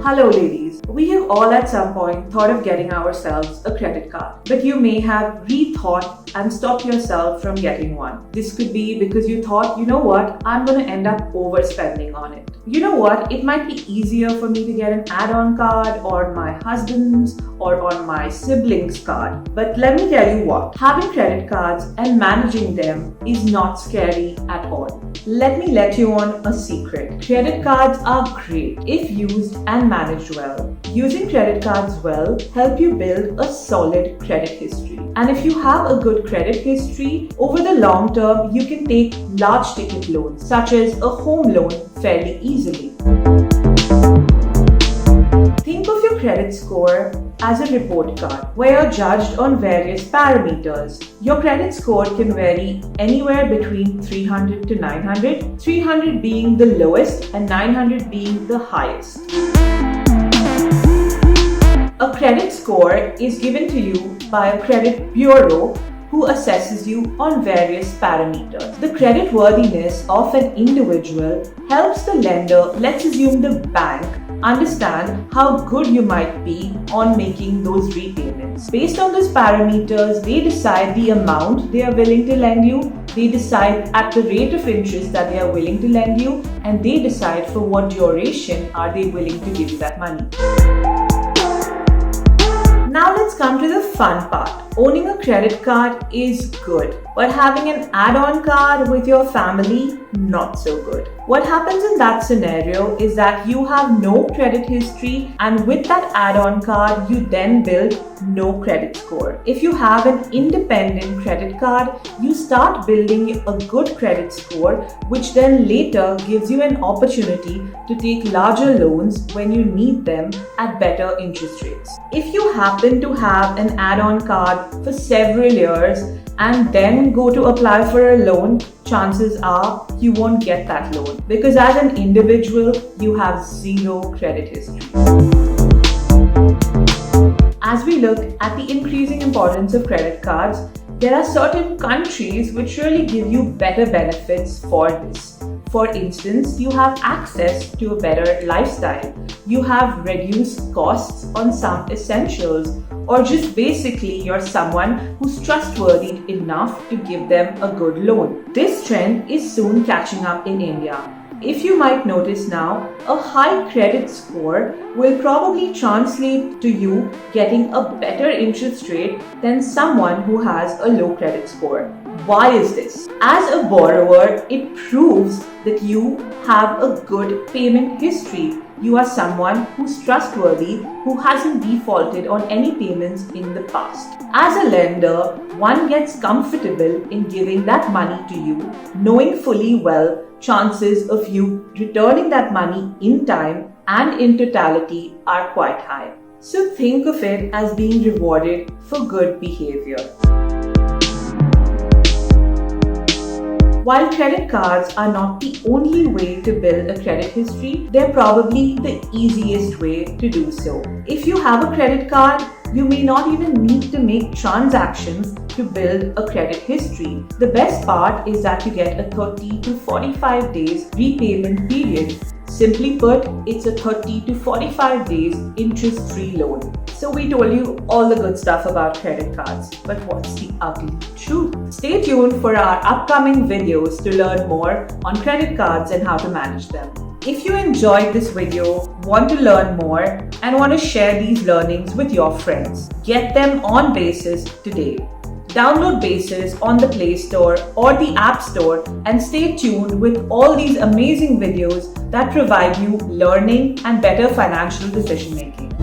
Hello ladies, we have all at some point thought of getting ourselves a credit card, but you may have rethought and stopped yourself from getting one. This could be because you thought, you know what, I'm going to end up overspending on it. You know what, it might be easier for me to get an add-on card or my husband's or on my sibling's card. But let me tell you what, having credit cards and managing them is not scary at all. Let me let you on a secret. Credit cards are great if used and managed well. Using credit cards well help you build a solid credit history. And if you have a good credit history, over the long term, you can take large ticket loans such as a home loan fairly easily. Think of your credit score as a report card where you're judged on various parameters. Your credit score can vary anywhere between 300 to 900, 300 being the lowest and 900 being the highest. A credit score is given to you by a credit bureau who assesses you on various parameters. The creditworthiness of an individual helps the lender, let's assume the bank, understand how good you might be on making those repayments. Based on those parameters, they decide the amount they are willing to lend you, they decide at the rate of interest that they are willing to lend you, and they decide for what duration are they willing to give you that money. Now let's come to the fun part. Owning a credit card is good, but having an add-on card with your family, not so good. What happens in that scenario is that you have no credit history, and with that add-on card, you then build no credit score. If you have an independent credit card, you start building a good credit score, which then later gives you an opportunity to take larger loans when you need them at better interest rates. If you happen to have an add-on card for several years and then go to apply for a loan, chances are you won't get that loan because as an individual, you have zero credit history. As we look at the increasing importance of credit cards, there are certain countries which really give you better benefits for this. For instance, you have access to a better lifestyle, you have reduced costs on some essentials, or just basically you're someone who's trustworthy enough to give them a good loan. This trend is soon catching up in India. If you might notice now, a high credit score will probably translate to you getting a better interest rate than someone who has a low credit score. Why is this? As a borrower, it proves that you have a good payment history. You are someone who's trustworthy, who hasn't defaulted on any payments in the past. As a lender, one gets comfortable in giving that money to you, knowing fully well chances of you returning that money in time and in totality are quite high. So think of it as being rewarded for good behavior. While credit cards are not the only way to build a credit history, they're probably the easiest way to do so. If you have a credit card, you may not even need to make transactions to build a credit history. The best part is that you get a 30 to 45 days repayment period. Simply put, it's a 30 to 45 days interest-free loan. So we told you all the good stuff about credit cards, but what's the ugly truth? Stay tuned for our upcoming videos to learn more on credit cards and how to manage them. If you enjoyed this video, want to learn more, and want to share these learnings with your friends, get them on Basis today. Download Basis on the Play Store or the App Store and stay tuned with all these amazing videos that provide you learning and better financial decision making.